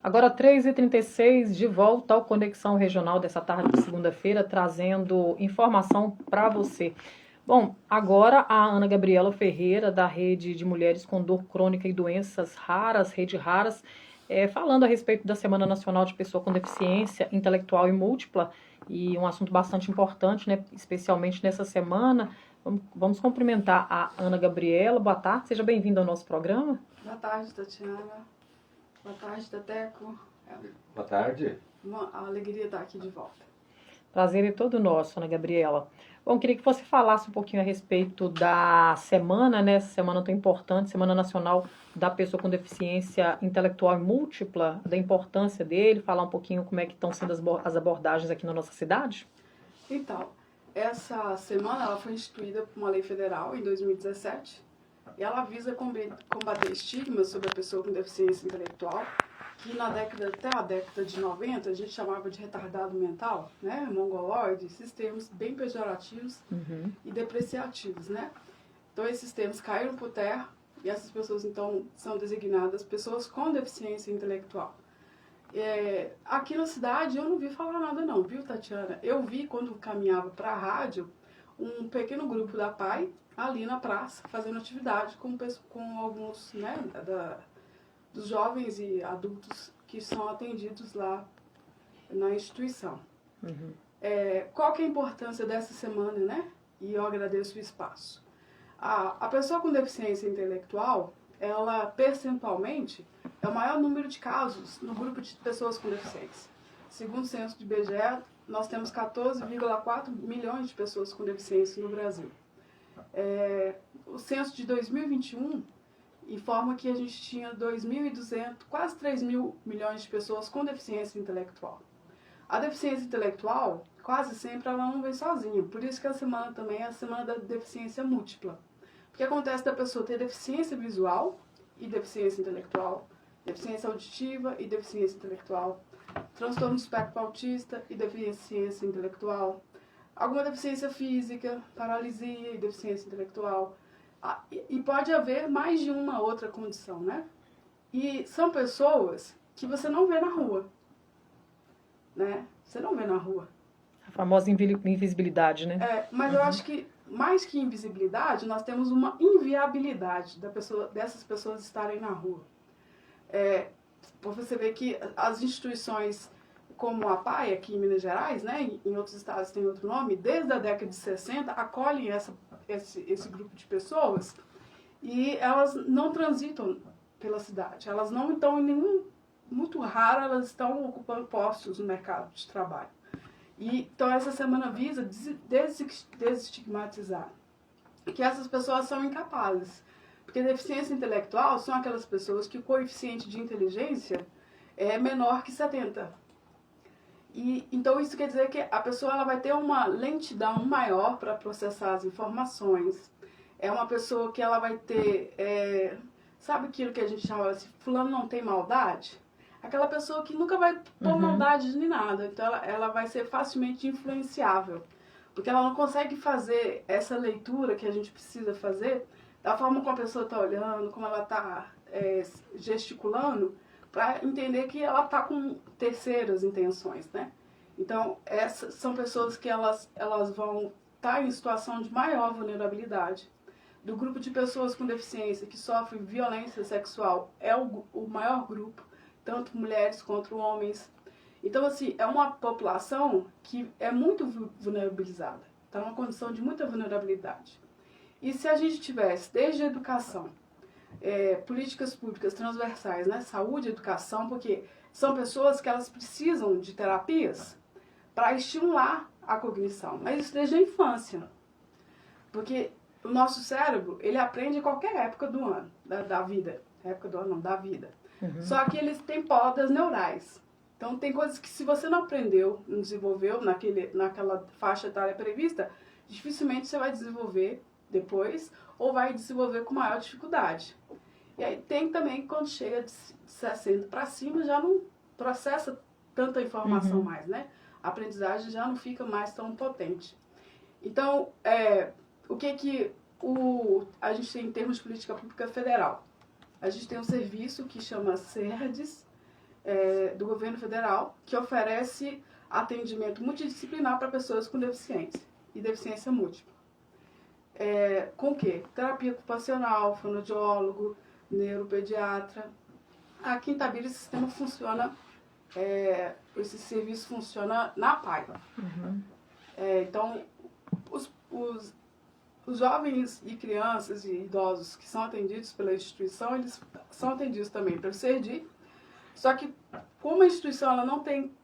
Agora 3h36, de volta ao Conexão Regional dessa tarde de segunda-feira, trazendo informação para você. Bom, agora a Ana Gabriela Ferreira, da Rede de Mulheres com Dor Crônica e Doenças Raras, Rede Raras, falando a respeito da Semana Nacional de Pessoa com Deficiência Intelectual e Múltipla, e um assunto bastante importante, né, especialmente nessa semana. Vamos cumprimentar a Ana Gabriela. Boa tarde, seja bem-vinda ao nosso programa. Boa tarde, Tatiana. Boa tarde, Teteco. Boa tarde. Uma alegria estar aqui de volta. Prazer é todo nosso, Ana Gabriela. Bom, queria que você falasse um pouquinho a respeito da semana, né? Essa semana tão importante, Semana Nacional da Pessoa com Deficiência Intelectual e Múltipla, da importância dele, falar um pouquinho como é que estão sendo as abordagens aqui na nossa cidade. Então, essa semana ela foi instituída por uma lei federal em 2017 e ela visa combater estigmas sobre a pessoa com deficiência intelectual, que até a década de 90 a gente chamava de retardado mental, né, mongoloide, esses termos bem pejorativos e depreciativos, né? Então esses termos caíram por terra e essas pessoas então são designadas pessoas com deficiência intelectual. Aqui na cidade eu não vi falar nada não, viu, Tatiana? Eu vi quando caminhava para a rádio um pequeno grupo da PAI ali na praça fazendo atividade com alguns, né, dos jovens e adultos que são atendidos lá na instituição. Qual que é a importância dessa semana, né? E eu agradeço o espaço. A pessoa com deficiência intelectual, ela percentualmente é o maior número de casos no grupo de pessoas com deficiência. Segundo o censo de IBGE, nós temos 14,4 milhões de pessoas com deficiência no Brasil. O censo de 2021 informa que a gente tinha 2.200, quase 3 mil milhões de pessoas com deficiência intelectual. A deficiência intelectual, quase sempre, ela não vem sozinha. Por isso que a semana também é a semana da deficiência múltipla. Porque acontece da pessoa ter deficiência visual e deficiência intelectual, deficiência auditiva e deficiência intelectual, transtorno do espectro autista e deficiência intelectual, alguma deficiência física, paralisia e deficiência intelectual. E pode haver mais de uma outra condição, né? E são pessoas que você não vê na rua, né? Você não vê na rua. A famosa invisibilidade, né? Mas eu acho que, mais que invisibilidade, nós temos uma inviabilidade dessas pessoas estarem na rua. Você vê que as instituições como a PAI, aqui em Minas Gerais, né, em outros estados tem outro nome, desde a década de 60, acolhem esse grupo de pessoas e elas não transitam pela cidade. Elas não estão em nenhum... Muito raro elas estão ocupando postos no mercado de trabalho. Então essa semana visa desestigmatizar que essas pessoas são incapazes. Porque deficiência intelectual são aquelas pessoas que o coeficiente de inteligência é menor que 70. Então isso quer dizer que a pessoa ela vai ter uma lentidão maior para processar as informações. É uma pessoa que ela vai ter, sabe aquilo que a gente chama assim, fulano não tem maldade? Aquela pessoa que nunca vai pôr maldade nem nada. Então ela vai ser facilmente influenciável. Porque ela não consegue fazer essa leitura que a gente precisa fazer da forma como a pessoa está olhando, como ela está gesticulando, para entender que ela está com terceiras intenções, né? Então, essas são pessoas que elas vão estar em situação de maior vulnerabilidade. Do grupo de pessoas com deficiência que sofrem violência sexual é o maior grupo, tanto mulheres quanto homens. Então, assim, é uma população que é muito vulnerabilizada, está numa condição de muita vulnerabilidade. E se a gente tivesse, desde a educação, políticas públicas transversais, né? Saúde e educação, porque são pessoas que elas precisam de terapias para estimular a cognição, mas isso desde a infância, porque o nosso cérebro, ele aprende em qualquer época do ano, da vida, época do ano não, da vida, só que eles têm podas neurais, então tem coisas que se você não aprendeu, não desenvolveu naquela faixa etária prevista, dificilmente você vai desenvolver depois, ou vai desenvolver com maior dificuldade. E aí tem também, quando chega de 60 para cima, já não processa tanta informação mais, né? A aprendizagem já não fica mais tão potente. Então, o que a gente tem em termos de política pública federal? A gente tem um serviço que chama SERDES, do governo federal que oferece atendimento multidisciplinar para pessoas com deficiência e deficiência múltipla. Com o quê? Terapia ocupacional, fonoaudiólogo, neuropediatra. Aqui em Itabira esse sistema funciona, esse serviço funciona na PAI. Uhum. Então, os jovens e crianças e idosos que são atendidos pela instituição, eles são atendidos também pelo CERDI, só que como a instituição ela não tem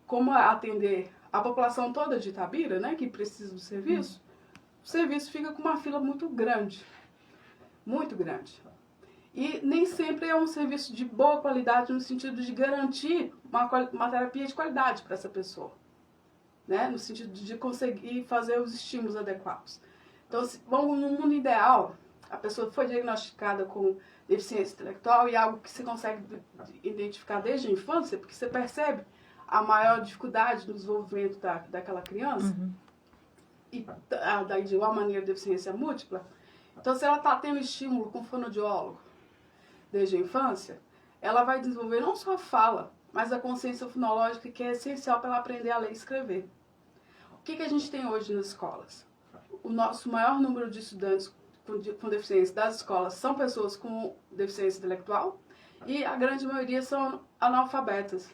como atender a população toda de Itabira, né, que precisa do serviço, o serviço fica com uma fila muito grande. Muito grande. E nem sempre é um serviço de boa qualidade no sentido de garantir uma terapia de qualidade para essa pessoa. Né? No sentido de conseguir fazer os estímulos adequados. Então, no mundo ideal, a pessoa foi diagnosticada com deficiência intelectual e algo que se consegue identificar desde a infância, porque você percebe a maior dificuldade no desenvolvimento daquela criança, Uhum. e de igual maneira deficiência múltipla. Então, se ela está tendo estímulo com fonoaudiólogo desde a infância, ela vai desenvolver não só a fala, mas a consciência fonológica, que é essencial para ela aprender a ler e escrever. O que a gente tem hoje nas escolas? O nosso maior número de estudantes com deficiência das escolas são pessoas com deficiência intelectual e a grande maioria são analfabetas.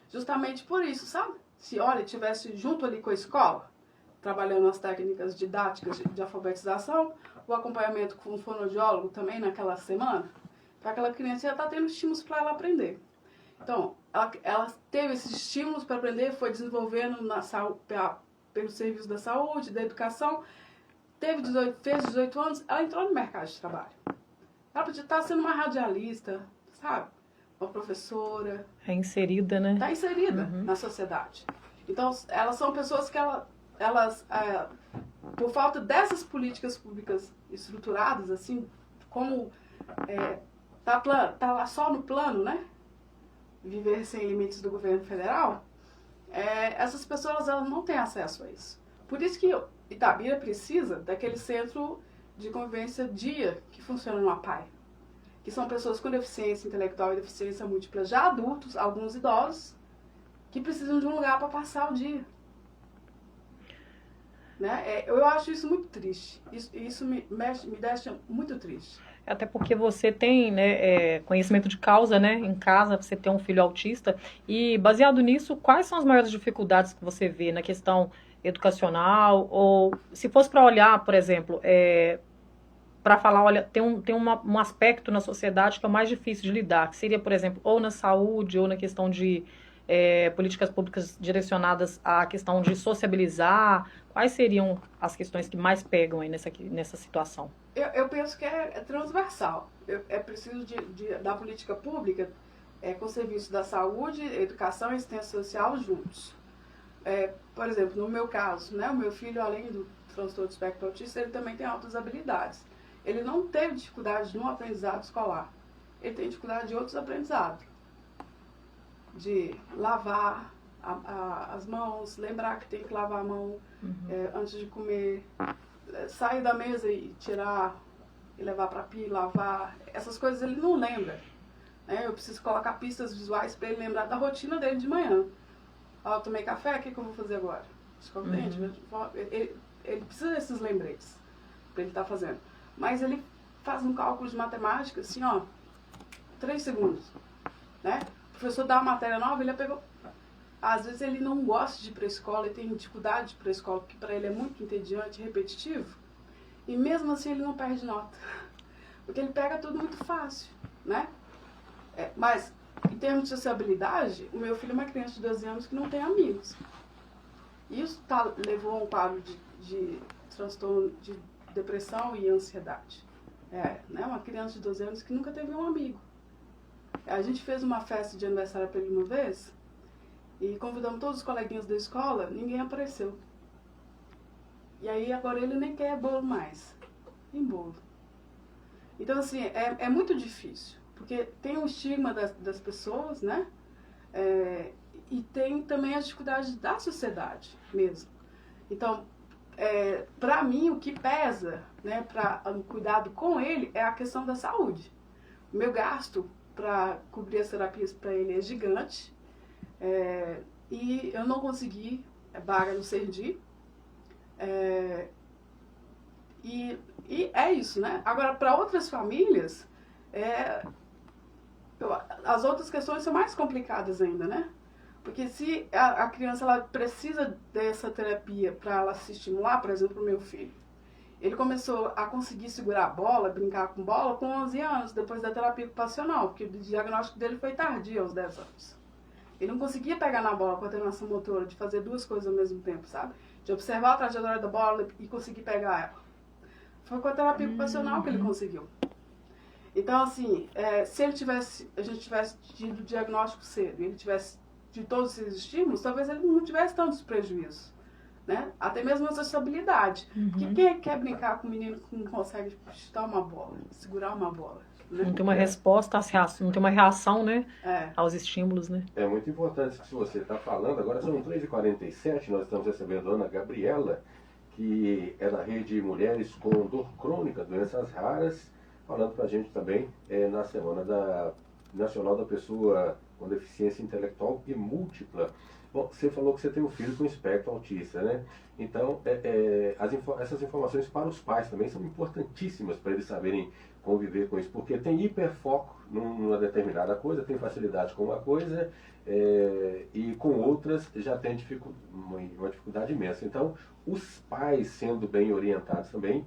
Justamente por isso, sabe? Se, olha, tivesse junto ali com a escola, trabalhando as técnicas didáticas de alfabetização, o acompanhamento com o fonoaudiólogo também naquela semana, para aquela criança já está tendo estímulos para ela aprender. Então, ela teve esses estímulos para aprender, foi desenvolvendo pelo serviço da saúde, da educação, fez 18 anos, ela entrou no mercado de trabalho. Ela podia estar sendo uma radialista, sabe? Uma professora. É inserida, né? Está inserida na sociedade. Então, elas são pessoas que elas por falta dessas políticas públicas estruturadas, assim, como tá lá só no plano, né? Viver sem limites do governo federal, essas pessoas elas não têm acesso a isso. Por isso que Itabira precisa daquele centro de convivência dia que funciona no APAI, que são pessoas com deficiência intelectual e deficiência múltipla, já adultos, alguns idosos, que precisam de um lugar para passar o dia. Né? Eu acho isso muito triste. Isso me deixa muito triste. Até porque você tem, né, conhecimento de causa, né, em casa, você tem um filho autista, e baseado nisso, quais são as maiores dificuldades que você vê na questão educacional, ou se fosse para olhar, por exemplo, para falar, olha, tem um aspecto na sociedade que é o mais difícil de lidar, que seria, por exemplo, ou na saúde, ou na questão de políticas públicas direcionadas à questão de sociabilizar. Quais seriam as questões que mais pegam aí nessa situação? Eu penso que é transversal. É preciso da política pública com o serviço da saúde, educação e assistência social juntos. Por exemplo, no meu caso, né, o meu filho, além do transtorno do espectro autista, ele também tem altas habilidades. Ele não teve dificuldade no aprendizado escolar. Ele tem dificuldade de outros aprendizados. De lavar as mãos, lembrar que tem que lavar a mão antes de comer, sair da mesa e tirar e levar para pia, lavar. Essas coisas ele não lembra. Eu preciso colocar pistas visuais para ele lembrar da rotina dele de manhã. Eu tomei café, o que eu vou fazer agora? Escova o dente. Ele precisa desses lembretes para ele estar fazendo. Mas ele faz um cálculo de matemática, assim, 3 segundos. Né? O professor dá uma matéria nova, ele pegou. Às vezes ele não gosta de ir para a escola, ele tem dificuldade de ir para a escola, porque para ele é muito entediante e repetitivo. E mesmo assim ele não perde nota. Porque ele pega tudo muito fácil, né? Mas, em termos de sociabilidade, o meu filho é uma criança de 12 anos que não tem amigos. Isso levou a um quadro de transtorno de depressão e ansiedade. Né? Uma criança de 12 anos que nunca teve um amigo. A gente fez uma festa de aniversário para ele uma vez e convidamos todos os coleguinhas da escola, ninguém apareceu. E aí agora ele nem quer bolo mais. Tem bolo. Então assim, é muito difícil, porque tem o estigma das pessoas, né? E tem também as dificuldades da sociedade mesmo. Então, para mim, o que pesa, né, para o cuidado com ele é a questão da saúde. O meu gasto para cobrir as terapias para ele é gigante. E eu não consegui vaga no Serdi. E é isso, né? Agora, para outras famílias, as outras questões são mais complicadas ainda, né? Porque se a criança ela precisa dessa terapia para ela se estimular, por exemplo, o meu filho, ele começou a conseguir segurar a bola, brincar com bola com 11 anos, depois da terapia ocupacional, porque o diagnóstico dele foi tardio, aos 10 anos. Ele não conseguia pegar na bola com a coordenação motora, de fazer duas coisas ao mesmo tempo, sabe? De observar a trajetória da bola e conseguir pegar ela. Foi com a terapia ocupacional que ele conseguiu. Então, assim, se a gente tivesse tido o diagnóstico cedo, e ele tivesse de todos esses estímulos, talvez ele não tivesse tantos prejuízos. Né? Até mesmo essa estabilidade. Porque quem quer brincar com um menino que não consegue chutar uma bola, segurar uma bola? Né? Não tem uma resposta, não tem uma reação, né, aos estímulos, né? É muito importante isso que você está falando. Agora são 3h47, nós estamos recebendo a Ana Gabriela, que é da Rede Mulheres com Dor Crônica, Doenças Raras, falando para a gente também na Semana Nacional da Pessoa com Deficiência Intelectual e Múltipla. Bom, você falou que você tem um filho com espectro autista, né? Então, essas informações para os pais também são importantíssimas para eles saberem conviver com isso, porque tem hiperfoco numa determinada coisa, tem facilidade com uma coisa e com outras já tem uma dificuldade imensa. Então, os pais sendo bem orientados também,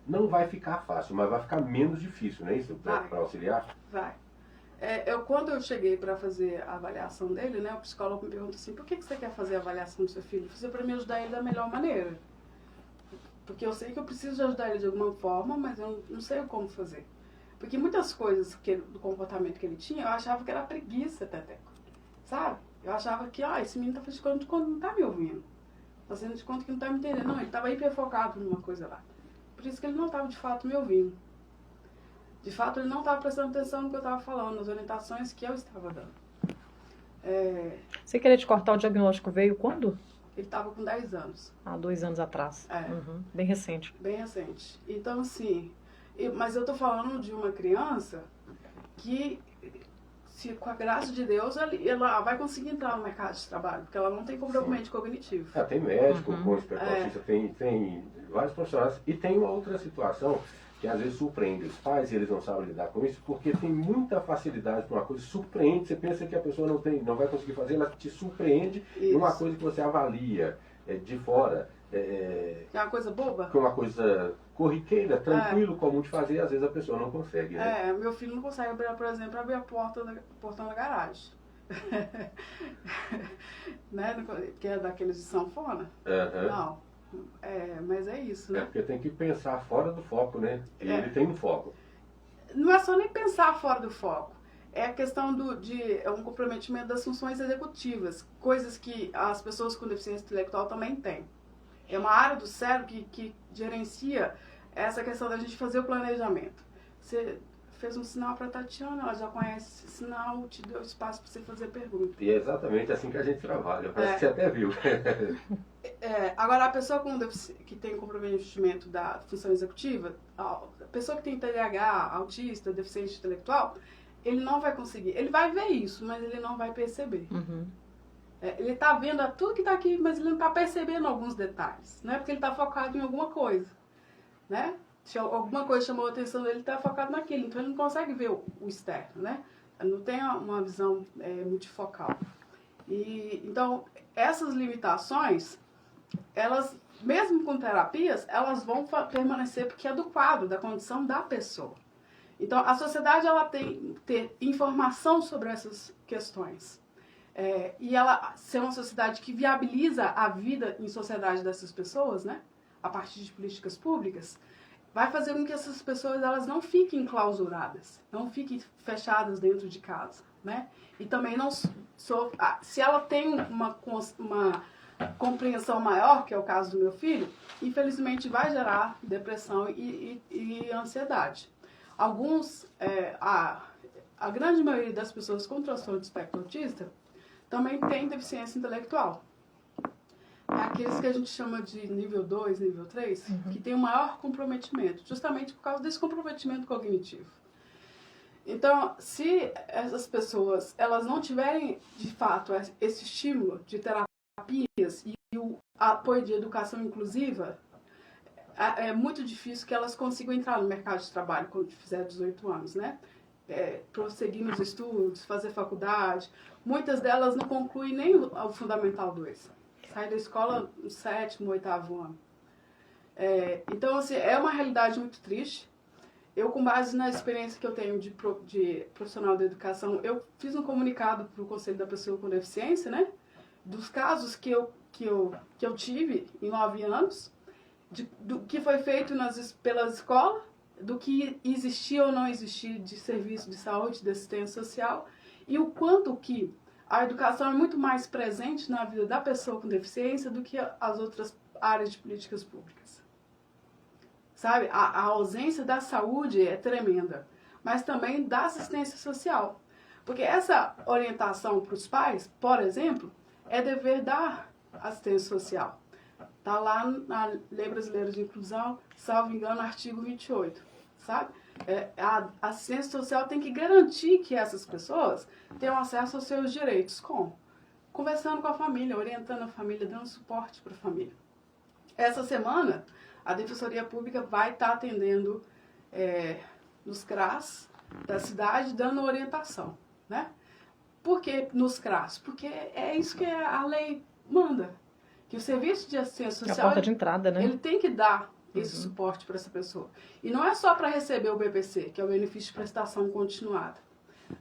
não vai ficar fácil, mas vai ficar menos difícil, não é isso? Para auxiliar? Vai. Quando eu cheguei para fazer a avaliação dele, né, o psicólogo me perguntou assim, por que você quer fazer a avaliação do seu filho? Fazer para me ajudar ele da melhor maneira. Porque eu sei que eu preciso de ajudar ele de alguma forma, mas eu não sei como fazer. Porque muitas coisas do comportamento que ele tinha, eu achava que era preguiça, Teteco. Sabe? Eu achava que, esse menino tá fazendo de conta que não tá me ouvindo. Fazendo de conta que não tá me entendendo. Não, ele estava hiperfocado numa coisa lá. Por isso que ele não estava de fato me ouvindo. De fato, ele não estava prestando atenção no que eu estava falando, nas orientações que eu estava dando. Você queria te cortar, o diagnóstico veio quando? Ele estava com 10 anos. 2 anos atrás. Bem recente. Bem recente. Então, assim, mas eu estou falando de uma criança que, com a graça de Deus, ela vai conseguir entrar no mercado de trabalho, porque ela não tem comprometimento cognitivo. Tem médico com espectro autista, tem vários profissionais. E tem uma outra situação que às vezes surpreende os pais, e eles não sabem lidar com isso, porque tem muita facilidade para uma coisa, surpreende, você pensa que a pessoa não vai conseguir fazer, ela te surpreende em uma coisa que você avalia de fora. É uma coisa boba? Que é uma coisa corriqueira, tranquilo, comum de fazer, às vezes a pessoa não consegue. Né? Meu filho não consegue, por exemplo, abrir a portão da garagem. Né? Que é daqueles de sanfona. Não. Mas é isso, né? Porque tem que pensar fora do foco, né? E ele tem um foco. Não é só nem pensar fora do foco. É a questão de um comprometimento das funções executivas, coisas que as pessoas com deficiência intelectual também têm. É uma área do cérebro que gerencia essa questão da gente fazer o planejamento. Você fez um sinal para a Tatiana, ela já conhece esse sinal, te deu espaço para você fazer pergunta. E é exatamente assim que a gente trabalha, parece que você até viu. Agora, a pessoa que tem comprometimento da função executiva, a pessoa que tem TDAH, autista, deficiente intelectual, ele não vai conseguir. Ele vai ver isso, mas ele não vai perceber. Ele está vendo tudo que está aqui, mas ele não está percebendo alguns detalhes. Né? Porque ele está focado em alguma coisa. Né? Se alguma coisa chamou a atenção dele, ele está focado naquilo. Então, ele não consegue ver o externo. Né? Não tem uma visão multifocal. Então, essas limitações, elas, mesmo com terapias, elas vão permanecer porque é do quadro, da condição da pessoa. Então, a sociedade ela tem que ter informação sobre essas questões. E ela ser uma sociedade que viabiliza a vida em sociedade dessas pessoas, né, a partir de políticas públicas, vai fazer com que essas pessoas elas não fiquem clausuradas, não fiquem fechadas dentro de casa. Né? E também não se ela tem uma compreensão maior, que é o caso do meu filho, infelizmente vai gerar depressão e ansiedade. Alguns, a grande maioria das pessoas com transtorno de espectro autista também tem deficiência intelectual. É aqueles que a gente chama de nível 2, nível 3, que tem o maior comprometimento, justamente por causa desse comprometimento cognitivo. Então, se essas pessoas elas não tiverem, de fato, esse estímulo de terapias e o apoio de educação inclusiva, é muito difícil que elas consigam entrar no mercado de trabalho quando fizer 18 anos, né? Prosseguir nos estudos, fazer faculdade. Muitas delas não concluem nem o Fundamental 2. Sai da escola no 7º, 8º ano. Então, assim, é uma realidade muito triste. Eu, com base na experiência que eu tenho de profissional da educação, eu fiz um comunicado para o Conselho da Pessoa com Deficiência, né? Dos casos que eu tive em 9 anos, do que foi feito pelas escolas, do que existia ou não existia de serviço de saúde, de assistência social, e o quanto que a educação é muito mais presente na vida da pessoa com deficiência do que as outras áreas de políticas públicas. Sabe, a ausência da saúde é tremenda, mas também da assistência social. Porque essa orientação para os pais, por exemplo, é dever da assistência social. Está lá na Lei Brasileira de Inclusão, salvo engano, artigo 28, sabe? A assistência social tem que garantir que essas pessoas tenham acesso aos seus direitos. Como? Conversando com a família, orientando a família, dando suporte para a família. Essa semana, a Defensoria Pública vai estar atendendo nos CRAS da cidade, dando orientação, né? Por que nos CRAS? Porque é isso que a lei manda. Que o serviço de assistência social, a porta de entrada, né? Ele tem que dar esse suporte para essa pessoa. E não é só para receber o BPC, que é o benefício de prestação continuada,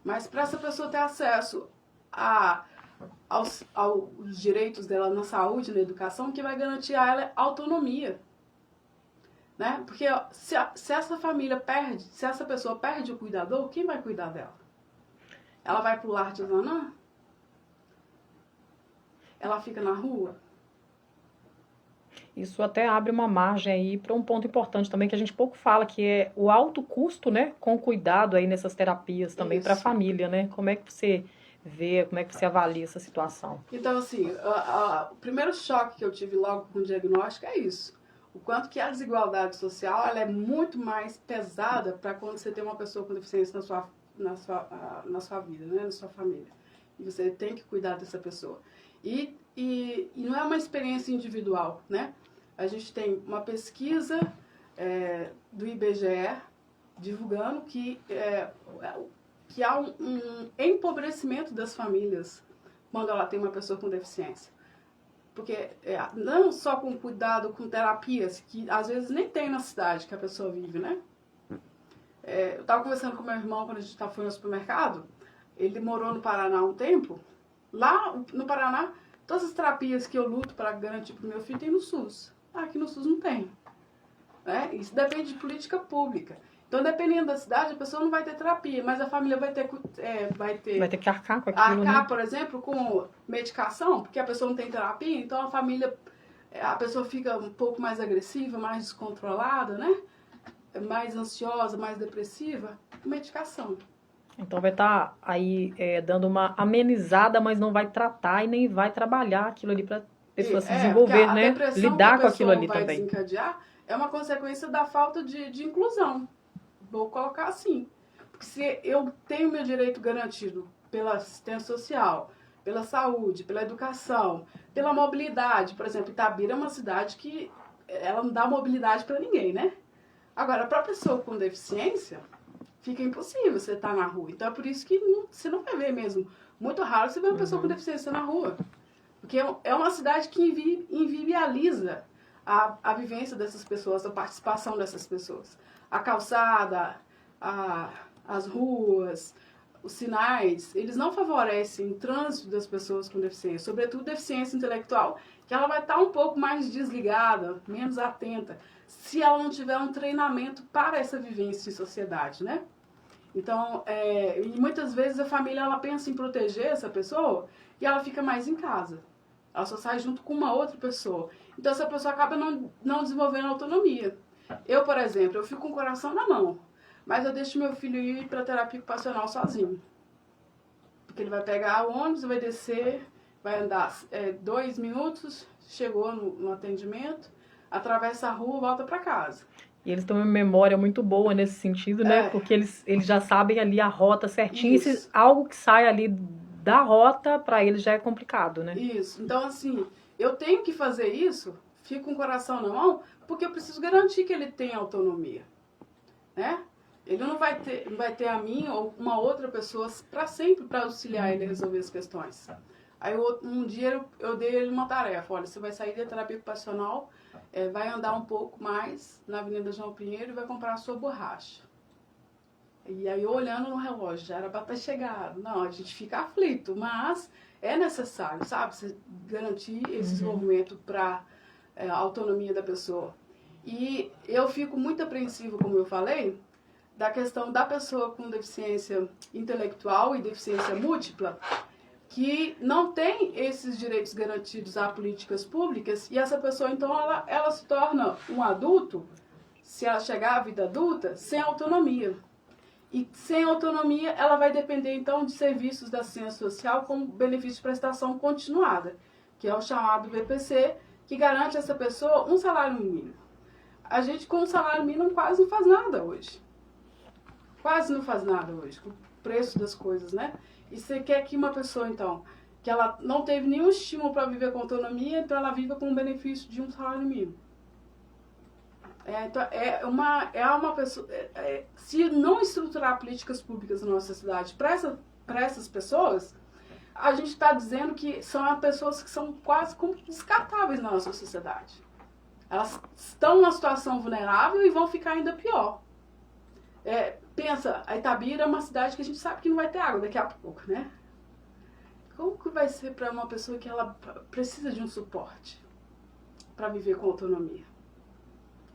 mas para essa pessoa ter acesso aos direitos dela na saúde, na educação, que vai garantir a ela autonomia. Né? Porque se essa família perde, se essa pessoa perde o cuidador, quem vai cuidar dela? Ela vai para o lar de Zanã? Ela fica na rua? Isso até abre uma margem aí para um ponto importante também que a gente pouco fala, que é o alto custo, né, com cuidado aí nessas terapias também para a família, né? Como é que você vê, como é que você avalia essa situação? Então, assim, o primeiro choque que eu tive logo com o diagnóstico é isso. O quanto que a desigualdade social ela é muito mais pesada para quando você tem uma pessoa com deficiência na sua vida, né, na sua família. E você tem que cuidar dessa pessoa. E não é uma experiência individual, né? A gente tem uma pesquisa do IBGE divulgando que há um empobrecimento das famílias quando ela tem uma pessoa com deficiência. Porque não só com cuidado, com terapias, que às vezes nem tem na cidade que a pessoa vive, né? Eu estava conversando com meu irmão quando a gente foi no supermercado. Ele morou no Paraná há um tempo. Lá no Paraná, todas as terapias que eu luto para garantir para o meu filho tem no SUS. Aqui no SUS não tem. Né? Isso depende de política pública. Então, dependendo da cidade, a pessoa não vai ter terapia, mas a família vai ter que arcar com aquilo, né? Por exemplo, com medicação, porque a pessoa não tem terapia, então a pessoa fica um pouco mais agressiva, mais descontrolada, né? Mais ansiosa, mais depressiva, com medicação. Então vai estar aí dando uma amenizada, mas não vai tratar e nem vai trabalhar aquilo ali para a pessoa se desenvolver, né? Lidar com aquilo ali também. Desencadear é uma consequência da falta de inclusão. Vou colocar assim. Porque se eu tenho meu direito garantido pela assistência social, pela saúde, pela educação, pela mobilidade, por exemplo, Itabira é uma cidade que ela não dá mobilidade para ninguém, né? Agora, para a pessoa com deficiência, fica impossível você estar na rua. Então é por isso que você não vai ver mesmo. Muito raro você ver uma pessoa com deficiência na rua. Porque é uma cidade que inviabiliza a vivência dessas pessoas, a participação dessas pessoas. A calçada, as ruas, os sinais, eles não favorecem o trânsito das pessoas com deficiência, sobretudo deficiência intelectual, que ela vai estar um pouco mais desligada, menos atenta, se ela não tiver um treinamento para essa vivência em sociedade, né? Então, e muitas vezes a família ela pensa em proteger essa pessoa e ela fica mais em casa. Ela só sai junto com uma outra pessoa. Então, essa pessoa acaba não desenvolvendo autonomia. Eu, por exemplo, eu fico com o coração na mão, mas eu deixo meu filho ir para terapia ocupacional sozinho. Porque ele vai pegar o ônibus, vai descer, vai andar 2 minutos, chegou no atendimento, atravessa a rua, volta para casa. E eles têm uma memória muito boa nesse sentido, né? Porque eles já sabem ali a rota certinha. E se algo que sai ali da rota, para eles já é complicado, né? Isso. Então, assim, eu tenho que fazer isso, fico com o coração na mão, porque eu preciso garantir que ele tenha autonomia, né? Ele não vai ter a mim ou uma outra pessoa para sempre para auxiliar ele a resolver as questões. Aí um dia eu dei ele uma tarefa, olha, você vai sair da terapia ocupacional, vai andar um pouco mais na Avenida João Pinheiro e vai comprar a sua borracha. E aí eu olhando no relógio, já era para ter chegado. Não, a gente fica aflito, mas é necessário, sabe? Você garantir esse desenvolvimento para a autonomia da pessoa. E eu fico muito apreensivo, como eu falei, da questão da pessoa com deficiência intelectual e deficiência múltipla, que não tem esses direitos garantidos a políticas públicas, e essa pessoa, então, ela se torna um adulto, se ela chegar à vida adulta, sem autonomia. E sem autonomia, ela vai depender, então, de serviços da assistência social como benefício de prestação continuada, que é o chamado BPC, que garante a essa pessoa um salário mínimo. A gente, com o salário mínimo, quase não faz nada hoje. Quase não faz nada hoje, com o preço das coisas, né? E você quer que uma pessoa, então, que ela não teve nenhum estímulo para viver com autonomia, então ela viva com o benefício de um salário mínimo. Então, é uma pessoa... se não estruturar políticas públicas na nossa cidade para essas pessoas, a gente está dizendo que são pessoas que são quase como descartáveis na nossa sociedade. Elas estão numa situação vulnerável e vão ficar ainda pior. Pensa, a Itabira é uma cidade que a gente sabe que não vai ter água daqui a pouco, né? Como que vai ser para uma pessoa que ela precisa de um suporte para viver com autonomia?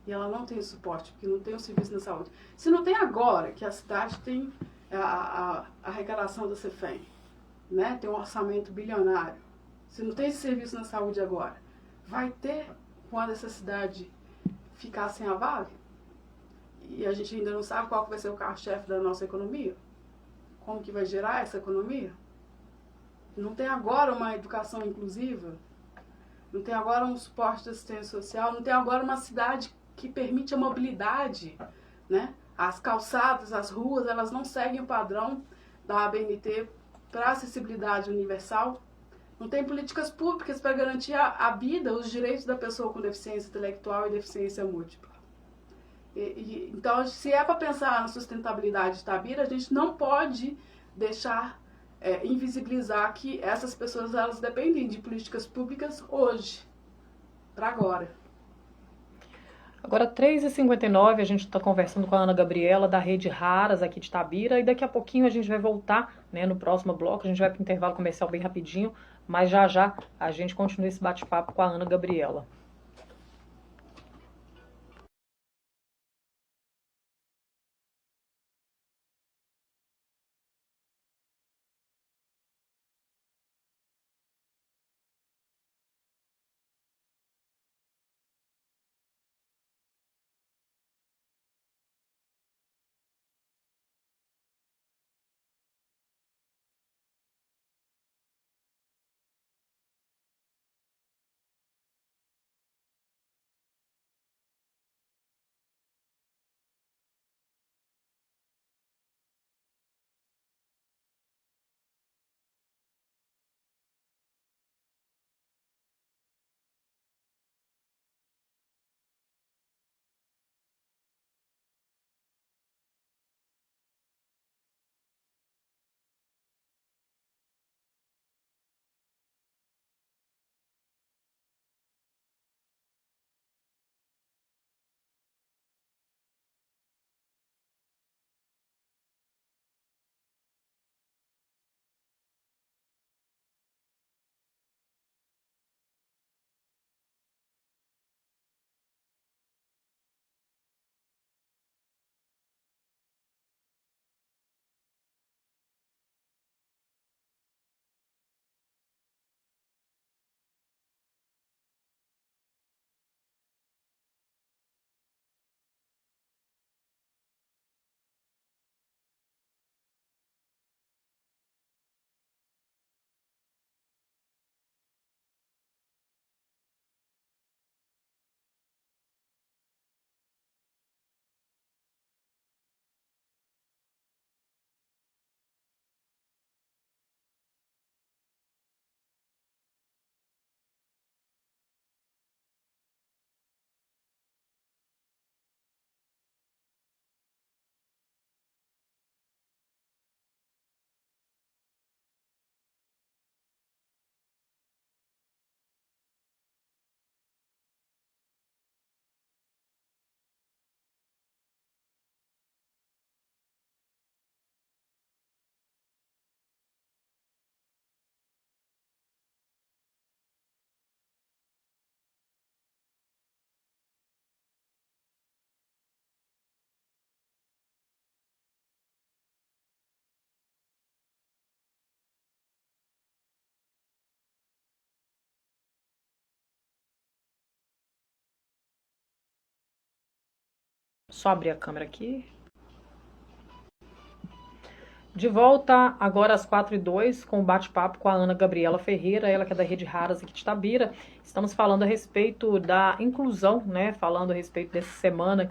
E ela não tem o suporte, porque não tem o serviço na saúde. Se não tem agora, que a cidade tem a arrecadação da Cefem, né? Tem um orçamento bilionário. Se não tem esse serviço na saúde agora, vai ter quando essa cidade ficar sem a Vale? E a gente ainda não sabe qual vai ser o carro-chefe da nossa economia? Como que vai gerar essa economia? Não tem agora uma educação inclusiva? Não tem agora um suporte de assistência social? Não tem agora uma cidade que permite a mobilidade, né? As calçadas, as ruas, elas não seguem o padrão da ABNT para acessibilidade universal. Não tem políticas públicas para garantir a vida, os direitos da pessoa com deficiência intelectual e deficiência múltipla. Então, se é para pensar na sustentabilidade de Itabira, a gente não pode deixar invisibilizar que essas pessoas elas dependem de políticas públicas hoje, para agora. Agora, 3h59, a gente está conversando com a Ana Gabriela, da Rede Raras, aqui de Itabira, e daqui a pouquinho a gente vai voltar, né, no próximo bloco, a gente vai para o intervalo comercial bem rapidinho, mas já já a gente continua esse bate-papo com a Ana Gabriela. Só abrir a câmera aqui. De volta agora às 4h02 com o bate-papo com a Ana Gabriela Ferreira, ela que é da Rede Raras aqui de Itabira. Estamos falando a respeito da inclusão, né? Falando a respeito dessa semana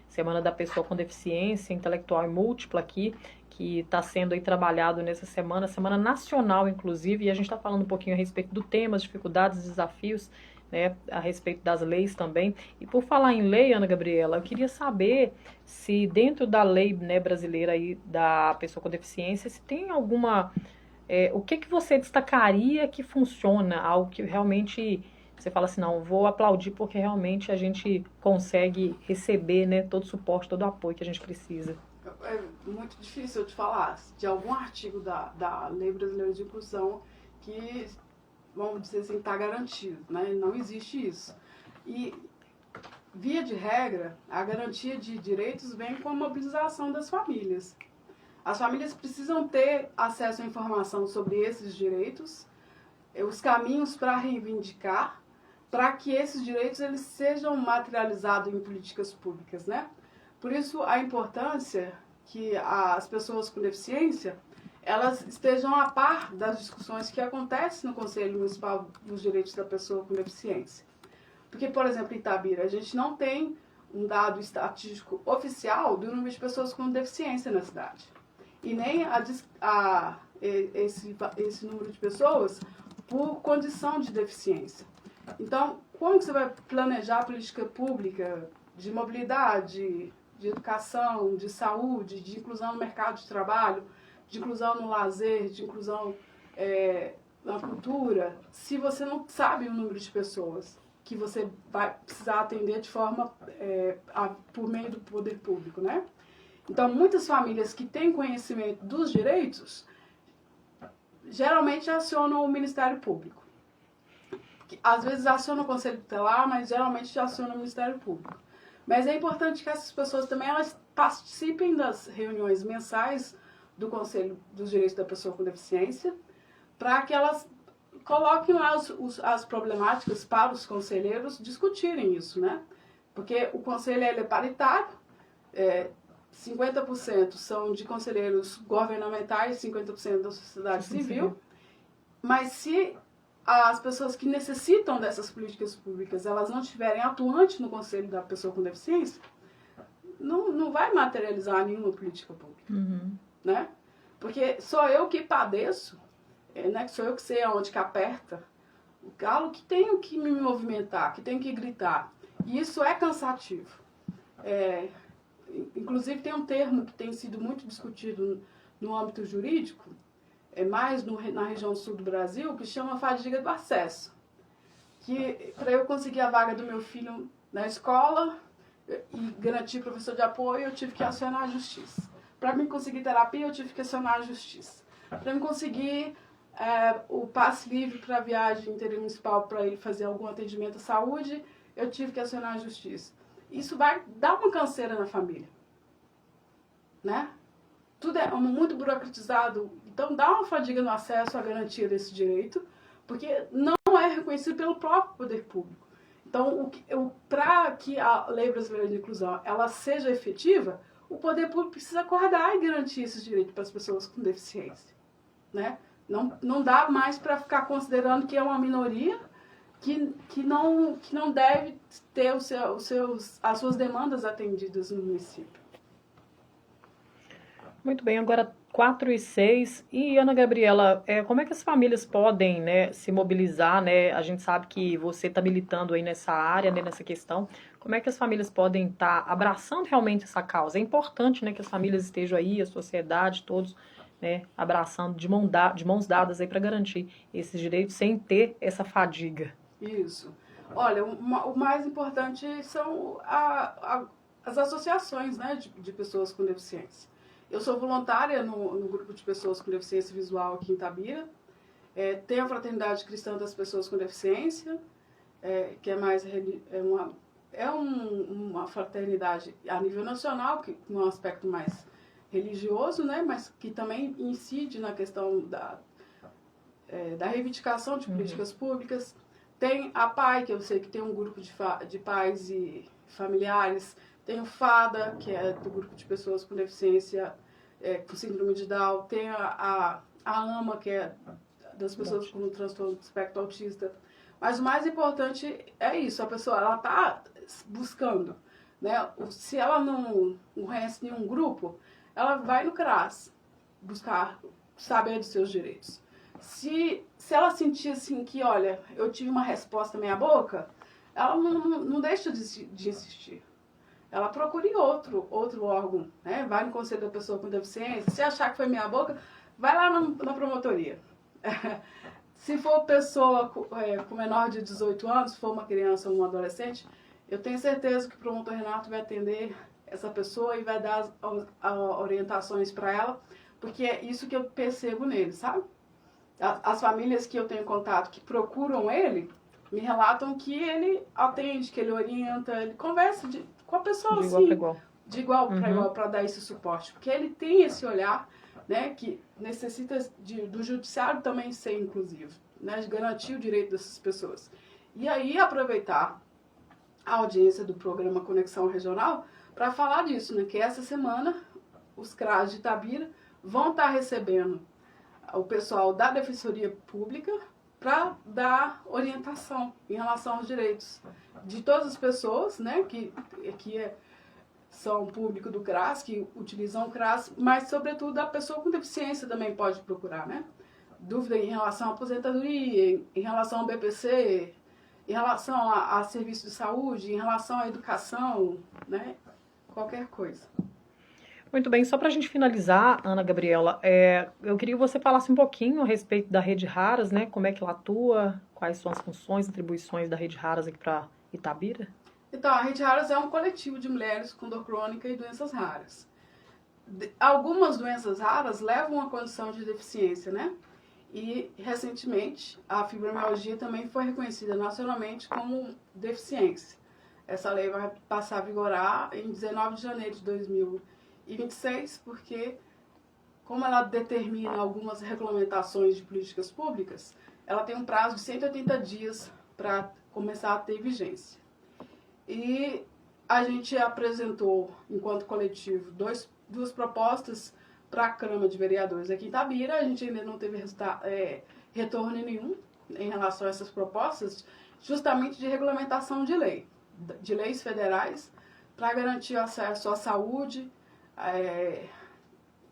Semana da Pessoa com Deficiência Intelectual e Múltipla aqui, que está sendo aí trabalhado nessa semana nacional, inclusive, e a gente está falando um pouquinho a respeito do tema, as dificuldades, desafios, né, a respeito das leis também. E por falar em lei, Ana Gabriela, eu queria saber se dentro da lei, né, brasileira aí da pessoa com deficiência, se tem alguma... o que você destacaria que funciona, algo que realmente você fala assim, não, vou aplaudir porque realmente a gente consegue receber, né, todo o suporte, todo o apoio que a gente precisa. É muito difícil eu te falar de algum artigo da Lei Brasileira de Inclusão que, vamos dizer assim, está garantido, né? Não existe isso. E, via de regra, a garantia de direitos vem com a mobilização das famílias. As famílias precisam ter acesso à informação sobre esses direitos, os caminhos para reivindicar, para que esses direitos eles sejam materializados em políticas públicas, né? Por isso, a importância que as pessoas com deficiência elas estejam a par das discussões que acontecem no Conselho Municipal dos Direitos da Pessoa com Deficiência. Porque, por exemplo, em Itabira, a gente não tem um dado estatístico oficial do número de pessoas com deficiência na cidade. E nem esse número de pessoas por condição de deficiência. Então, como que você vai planejar a política pública de mobilidade, de educação, de saúde, de inclusão no mercado de trabalho, de inclusão no lazer, de inclusão na cultura, se você não sabe o número de pessoas que você vai precisar atender de forma por meio do poder público, né? Então, muitas famílias que têm conhecimento dos direitos, geralmente acionam o Ministério Público. Às vezes acionam o Conselho Tutelar, mas geralmente acionam o Ministério Público. Mas é importante que essas pessoas também elas participem das reuniões mensais do Conselho dos Direitos da Pessoa com Deficiência, para que elas coloquem lá as problemáticas para os conselheiros discutirem isso, né? Porque o conselho ele é paritário, 50% são de conselheiros governamentais, 50% da sociedade civil, mas se as pessoas que necessitam dessas políticas públicas, elas não estiverem atuantes no Conselho da Pessoa com Deficiência, não vai materializar nenhuma política pública, né? Porque sou eu que padeço, né? Sou eu que sei aonde que aperta o calo, que tenho que me movimentar, que tenho que gritar. E isso é cansativo. Inclusive tem um termo que tem sido muito discutido no âmbito jurídico, mais na região sul do Brasil, que chama fadiga do acesso. Que para eu conseguir a vaga do meu filho na escola e garantir professor de apoio, eu tive que acionar a justiça. Para mim conseguir terapia, eu tive que acionar a justiça. Para mim conseguir o passe livre para viagem intermunicipal para ele fazer algum atendimento à saúde, eu tive que acionar a justiça. Isso vai dar uma canseira na família, né? Tudo é muito burocratizado, então dá uma fadiga no acesso à garantia desse direito, porque não é reconhecido pelo próprio poder público. Então, para que a Lei Brasileira de Inclusão ela seja efetiva, o poder público precisa acordar e garantir esses direitos para as pessoas com deficiência, né? Não dá mais para ficar considerando que é uma minoria que não deve ter as suas demandas atendidas no município. Muito bem, agora 4h06. E Ana Gabriela, como é que as famílias podem, né, se mobilizar, né? A gente sabe que você está militando aí nessa área, né, nessa questão. Como é que as famílias podem estar abraçando realmente essa causa? É importante, né, que as famílias estejam aí, a sociedade, todos, né, abraçando de mãos dadas aí para garantir esses direitos sem ter essa fadiga. Isso. Olha, o mais importante são as associações, né, de pessoas com deficiência. Eu sou voluntária no grupo de pessoas com deficiência visual aqui em Itabira. Tem a Fraternidade Cristã das Pessoas com Deficiência, que é mais uma fraternidade a nível nacional, que num aspecto mais religioso, né, mas que também incide na questão da reivindicação de políticas públicas. Tem a PAI, que eu sei que tem um grupo de pais e familiares. Tem o FADA, que é do grupo de pessoas com deficiência, com síndrome de Down. Tem a AMA, que é das pessoas com transtorno do espectro autista. Mas o mais importante é isso, a pessoa ela está buscando, né? Se ela não conhece nenhum grupo, ela vai no CRAS buscar saber dos seus direitos. Se ela sentir assim que, olha, eu tive uma resposta meia boca, ela não deixa de insistir. Ela procure outro órgão, né? Vai no Conselho da Pessoa com Deficiência, se achar que foi meia boca, vai lá na promotoria. Se for pessoa com menor de 18 anos, se for uma criança ou um adolescente, eu tenho certeza que o promotor Renato vai atender essa pessoa e vai dar as orientações para ela, porque é isso que eu percebo nele, sabe? As famílias que eu tenho contato, que procuram ele, me relatam que ele atende, que ele orienta, ele conversa com a pessoa de assim, igual para igual. De igual para igual, para dar esse suporte. Porque ele tem esse olhar, né, que necessita do judiciário também ser inclusivo, né, de garantir o direito dessas pessoas. E aí aproveitar a audiência do programa Conexão Regional para falar disso, né, que essa semana os CRAS de Itabira vão estar recebendo o pessoal da Defensoria Pública para dar orientação em relação aos direitos de todas as pessoas, né, que são público do CRAS, que utilizam o CRAS, mas, sobretudo, a pessoa com deficiência também pode procurar, né? Dúvida em relação à aposentadoria, em relação ao BPC, em relação a serviço de saúde, em relação à educação, né? Qualquer coisa. Muito bem, só para a gente finalizar, Ana Gabriela, eu queria que você falasse um pouquinho a respeito da Rede Raras, né? Como é que ela atua, quais são as funções e atribuições da Rede Raras aqui para Itabira? Então, a Rede Raras é um coletivo de mulheres com dor crônica e doenças raras. Algumas doenças raras levam a condição de deficiência, né? E, recentemente, a fibromialgia também foi reconhecida nacionalmente como deficiência. Essa lei vai passar a vigorar em 19 de janeiro de 2026, porque, como ela determina algumas regulamentações de políticas públicas, ela tem um prazo de 180 dias para começar a ter vigência. E a gente apresentou, enquanto coletivo, duas propostas para a Câmara de Vereadores aqui em Itabira. A gente ainda não teve retorno nenhum em relação a essas propostas, justamente de regulamentação de leis federais, para garantir acesso à saúde,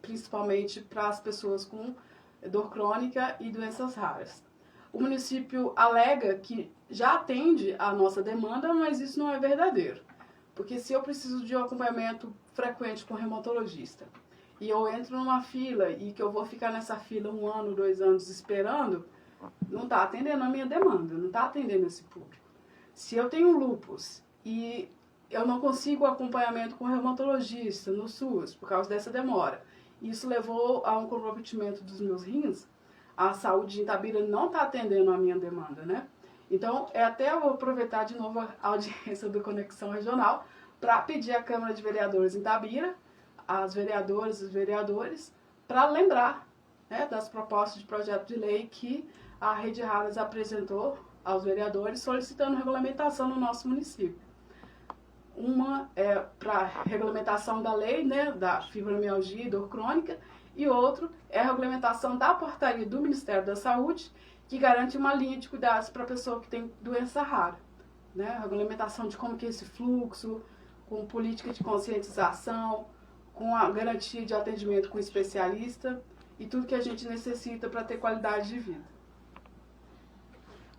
principalmente para as pessoas com dor crônica e doenças raras. O município alega que já atende a nossa demanda, mas isso não é verdadeiro. Porque se eu preciso de um acompanhamento frequente com reumatologista e eu entro numa fila e que eu vou ficar nessa fila 1 ano, 2 anos esperando, não está atendendo a minha demanda, não está atendendo esse público. Se eu tenho lúpus e eu não consigo acompanhamento com reumatologista no SUS por causa dessa demora, isso levou a um comprometimento dos meus rins, a saúde de Itabira não está atendendo a minha demanda, né? Então, até eu vou aproveitar de novo a audiência do Conexão Regional para pedir à Câmara de Vereadores em Itabira, às vereadoras e os vereadores, para lembrar, né, das propostas de projeto de lei que a Rede Raras apresentou aos vereadores solicitando regulamentação no nosso município. Uma é para regulamentação da lei, né, da fibromialgia e dor crônica, e outro é a regulamentação da portaria do Ministério da Saúde, que garante uma linha de cuidados para a pessoa que tem doença rara. Né? A regulamentação de como que é esse fluxo, com política de conscientização, com a garantia de atendimento com especialista e tudo que a gente necessita para ter qualidade de vida.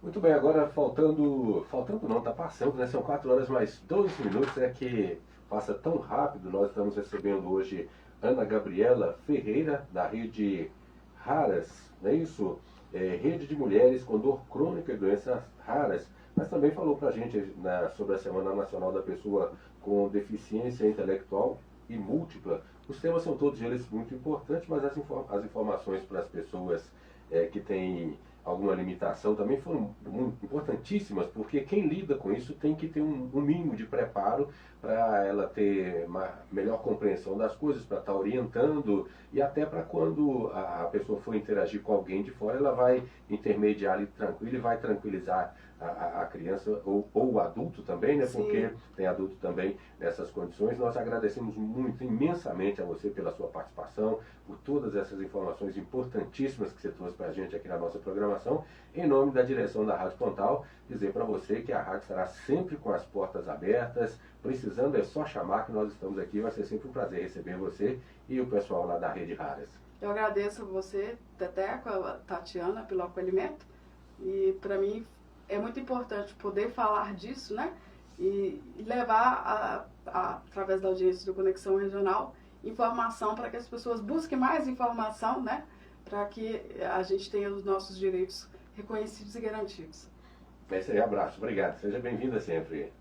Muito bem, agora faltando não, está passando, né? São 4 horas mais 12 minutos, que passa tão rápido. Nós estamos recebendo hoje Ana Gabriela Ferreira, da Rede Raras, não é isso? Rede de Mulheres com Dor Crônica e Doenças Raras, mas também falou para a gente sobre a Semana Nacional da Pessoa com Deficiência Intelectual e Múltipla. Os temas são todos eles muito importantes, mas as informações para as pessoas que têm alguma limitação também foram muito importantíssimas, porque quem lida com isso tem que ter um mínimo de preparo para ela ter uma melhor compreensão das coisas, para estar orientando, e até para quando a pessoa for interagir com alguém de fora, ela vai intermediar ali tranquilo e vai tranquilizar a criança ou o adulto também, né? Sim. Porque tem adulto também nessas condições. Nós agradecemos muito, imensamente a você pela sua participação, por todas essas informações importantíssimas que você trouxe para a gente aqui na nossa programação. Em nome da direção da Rádio Pontal, dizer para você que a rádio estará sempre com as portas abertas. Precisando é só chamar que nós estamos aqui. Vai ser sempre um prazer receber você e o pessoal lá da Rede Raras. Eu agradeço a você, Teteco, a Tatiana, pelo acolhimento. E para mim é muito importante poder falar disso, né? E levar, através da audiência do Conexão Regional, informação para que as pessoas busquem mais informação, né? Para que a gente tenha os nossos direitos reconhecidos e garantidos. É isso aí, abraço. Obrigado. Seja bem-vinda sempre.